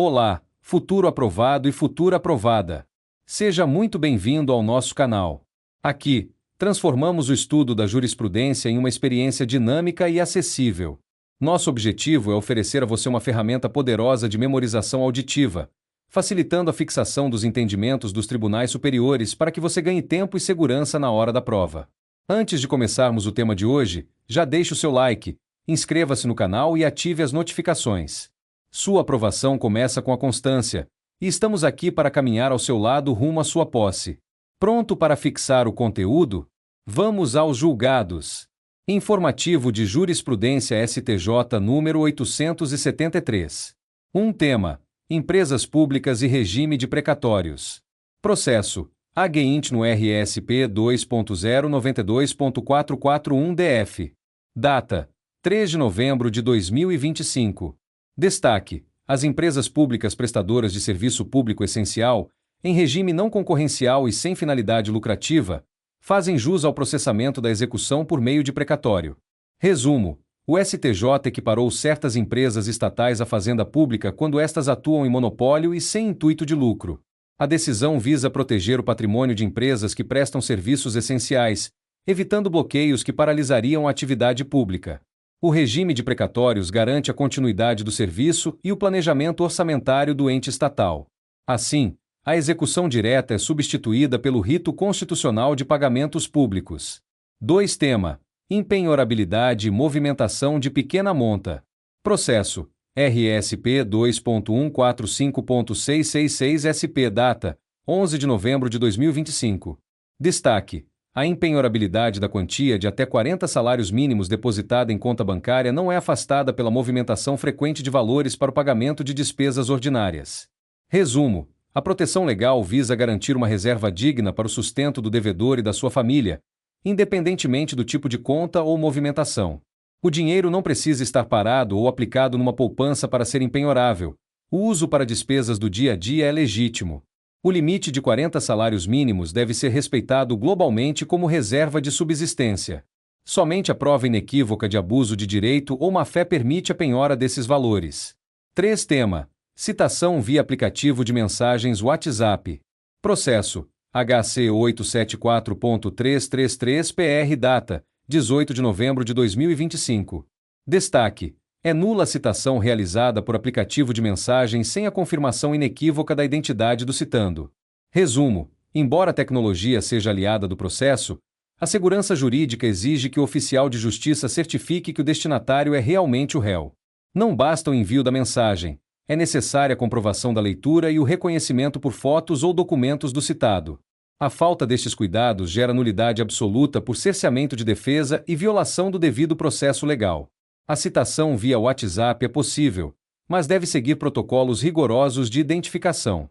Olá, futuro aprovado e futura aprovada. Seja muito bem-vindo ao nosso canal. Aqui, transformamos o estudo da jurisprudência em uma experiência dinâmica e acessível. Nosso objetivo é oferecer a você uma ferramenta poderosa de memorização auditiva, facilitando a fixação dos entendimentos dos tribunais superiores para que você ganhe tempo e segurança na hora da prova. Antes de começarmos o tema de hoje, já deixe o seu like, inscreva-se no canal e ative as notificações. Sua aprovação começa com a constância, e estamos aqui para caminhar ao seu lado rumo à sua posse. Pronto para fixar o conteúdo? Vamos aos julgados. Informativo de Jurisprudência STJ número 873. Tema: Empresas Públicas e Regime de Precatórios. Processo: AGINT no RSP 2.092.441-DF. Data: 3 de novembro de 2025. Destaque: as empresas públicas prestadoras de serviço público essencial, em regime não concorrencial e sem finalidade lucrativa, fazem jus ao processamento da execução por meio de precatório. Resumo: o STJ equiparou certas empresas estatais à fazenda pública quando estas atuam em monopólio e sem intuito de lucro. A decisão visa proteger o patrimônio de empresas que prestam serviços essenciais, evitando bloqueios que paralisariam a atividade pública. O regime de precatórios garante a continuidade do serviço e o planejamento orçamentário do ente estatal. Assim, a execução direta é substituída pelo rito constitucional de pagamentos públicos. Tema: Impenhorabilidade e movimentação de pequena monta. Processo: RSP 2.145.666 SP. Data: 11 de novembro de 2025. Destaque: a impenhorabilidade da quantia de até 40 salários mínimos depositada em conta bancária não é afastada pela movimentação frequente de valores para o pagamento de despesas ordinárias. Resumo: a proteção legal visa garantir uma reserva digna para o sustento do devedor e da sua família, independentemente do tipo de conta ou movimentação. O dinheiro não precisa estar parado ou aplicado numa poupança para ser impenhorável. O uso para despesas do dia a dia é legítimo. O limite de 40 salários mínimos deve ser respeitado globalmente como reserva de subsistência. Somente a prova inequívoca de abuso de direito ou má-fé permite a penhora desses valores. Tema: citação via aplicativo de mensagens WhatsApp. Processo: HC 874.333-PR. Data: 18 de novembro de 2025. Destaque: é nula a citação realizada por aplicativo de mensagem sem a confirmação inequívoca da identidade do citando. Resumo: embora a tecnologia seja aliada do processo, a segurança jurídica exige que o oficial de justiça certifique que o destinatário é realmente o réu. Não basta o envio da mensagem, é necessária a comprovação da leitura e o reconhecimento por fotos ou documentos do citado. A falta destes cuidados gera nulidade absoluta por cerceamento de defesa e violação do devido processo legal. A citação via WhatsApp é possível, mas deve seguir protocolos rigorosos de identificação.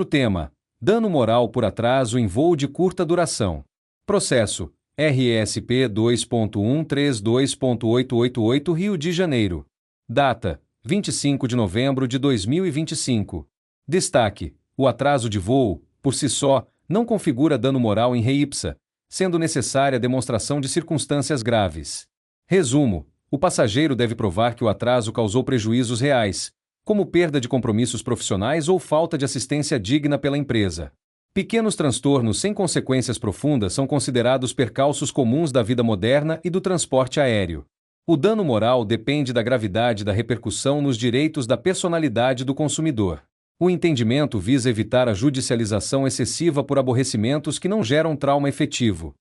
Tema: dano moral por atraso em voo de curta duração. Processo: RSP 2.132.888 Rio de Janeiro. Data: 25 de novembro de 2025. Destaque: o atraso de voo, por si só, não configura dano moral in re ipsa, sendo necessária a demonstração de circunstâncias graves. Resumo: o passageiro deve provar que o atraso causou prejuízos reais, como perda de compromissos profissionais ou falta de assistência digna pela empresa. Pequenos transtornos sem consequências profundas são considerados percalços comuns da vida moderna e do transporte aéreo. O dano moral depende da gravidade da repercussão nos direitos da personalidade do consumidor. O entendimento visa evitar a judicialização excessiva por aborrecimentos que não geram trauma efetivo.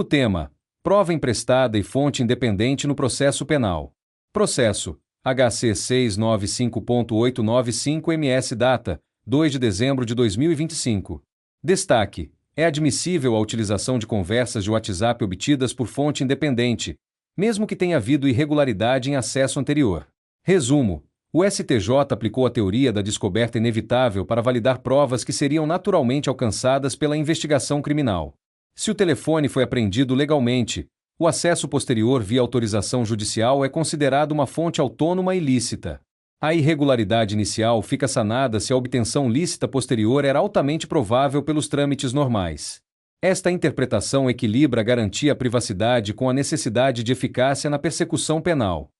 Tema: prova emprestada e fonte independente no processo penal. Processo: HC 695.895-MS. Data: 2 de dezembro de 2025. Destaque: é admissível a utilização de conversas de WhatsApp obtidas por fonte independente, mesmo que tenha havido irregularidade em acesso anterior. Resumo: o STJ aplicou a teoria da descoberta inevitável para validar provas que seriam naturalmente alcançadas pela investigação criminal. Se o telefone foi apreendido legalmente, o acesso posterior via autorização judicial é considerado uma fonte autônoma e lícita. A irregularidade inicial fica sanada se a obtenção lícita posterior era altamente provável pelos trâmites normais. Esta interpretação equilibra a garantia à privacidade com a necessidade de eficácia na persecução penal.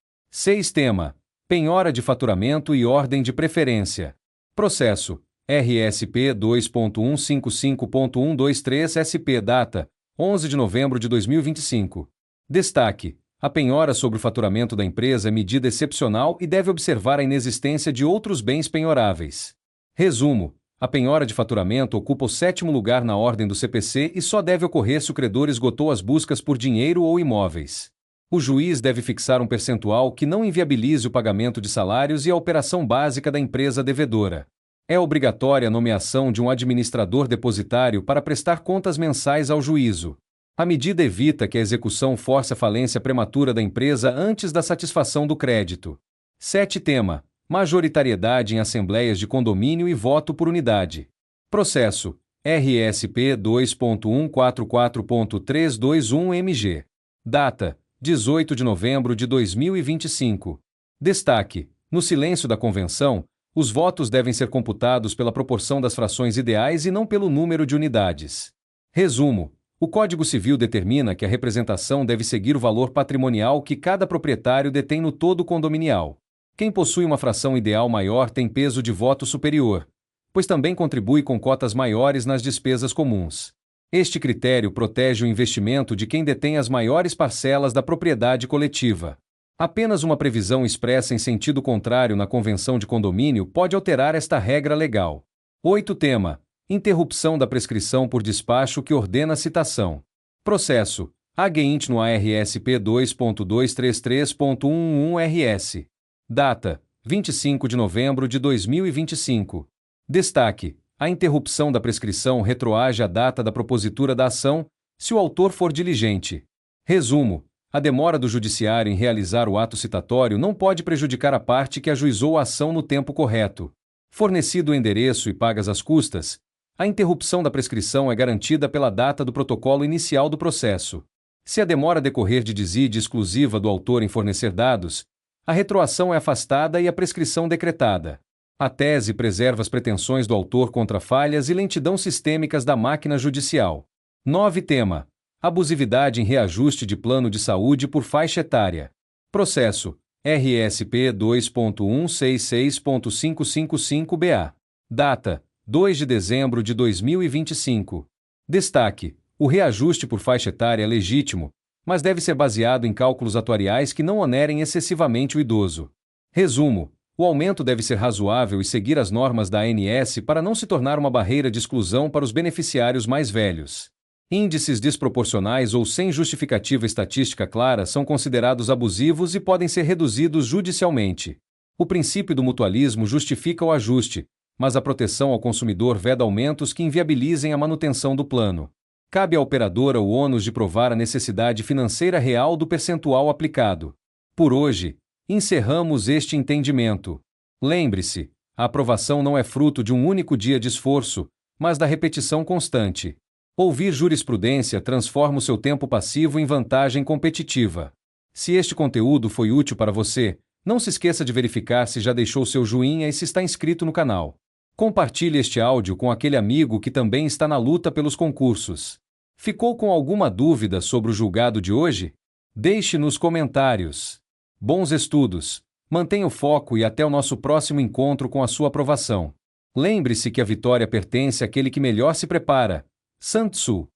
Tema: penhora de faturamento e ordem de preferência. Processo RSP 2.155.123 SP data 11 de novembro de 2025. Destaque: a penhora sobre o faturamento da empresa é medida excepcional e deve observar a inexistência de outros bens penhoráveis. Resumo: a penhora de faturamento ocupa o 7º lugar na ordem do CPC e só deve ocorrer se o credor esgotou as buscas por dinheiro ou imóveis. O juiz deve fixar um percentual que não inviabilize o pagamento de salários e a operação básica da empresa devedora. É obrigatória a nomeação de um administrador depositário para prestar contas mensais ao juízo. A medida evita que a execução force a falência prematura da empresa antes da satisfação do crédito. 7. Tema: majoritariedade em assembleias de condomínio e voto por unidade. Processo RSP 2.144.321 MG. Data: 18 de novembro de 2025. Destaque: no silêncio da convenção, os votos devem ser computados pela proporção das frações ideais e não pelo número de unidades. Resumo: o Código Civil determina que a representação deve seguir o valor patrimonial que cada proprietário detém no todo condominial. Quem possui uma fração ideal maior tem peso de voto superior, pois também contribui com cotas maiores nas despesas comuns. Este critério protege o investimento de quem detém as maiores parcelas da propriedade coletiva. Apenas uma previsão expressa em sentido contrário na convenção de condomínio pode alterar esta regra legal. 8. Tema: interrupção da prescrição por despacho que ordena a citação. Processo AG int no ARSP 2.233.11 RS. Data: 25 de novembro de 2025. Destaque: a interrupção da prescrição retroage à data da propositura da ação, se o autor for diligente. Resumo: a demora do judiciário em realizar o ato citatório não pode prejudicar a parte que ajuizou a ação no tempo correto. Fornecido o endereço e pagas as custas, a interrupção da prescrição é garantida pela data do protocolo inicial do processo. Se a demora decorrer de desídia exclusiva do autor em fornecer dados, a retroação é afastada e a prescrição decretada. A tese preserva as pretensões do autor contra falhas e lentidão sistêmicas da máquina judicial. 9. Tema: abusividade em reajuste de plano de saúde por faixa etária. Processo RSP 2.166.555-BA. Data: 2 de dezembro de 2025. Destaque: o reajuste por faixa etária é legítimo, mas deve ser baseado em cálculos atuariais que não onerem excessivamente o idoso. Resumo: o aumento deve ser razoável e seguir as normas da ANS para não se tornar uma barreira de exclusão para os beneficiários mais velhos. Índices desproporcionais ou sem justificativa estatística clara são considerados abusivos e podem ser reduzidos judicialmente. O princípio do mutualismo justifica o ajuste, mas a proteção ao consumidor veda aumentos que inviabilizem a manutenção do plano. Cabe à operadora o ônus de provar a necessidade financeira real do percentual aplicado. Por hoje, encerramos este entendimento. Lembre-se, a aprovação não é fruto de um único dia de esforço, mas da repetição constante. Ouvir jurisprudência transforma o seu tempo passivo em vantagem competitiva. Se este conteúdo foi útil para você, não se esqueça de verificar se já deixou seu joinha e se está inscrito no canal. Compartilhe este áudio com aquele amigo que também está na luta pelos concursos. Ficou com alguma dúvida sobre o julgado de hoje? Deixe nos comentários. Bons estudos, mantenha o foco e até o nosso próximo encontro com a sua aprovação. Lembre-se que a vitória pertence àquele que melhor se prepara. Sun Tzu.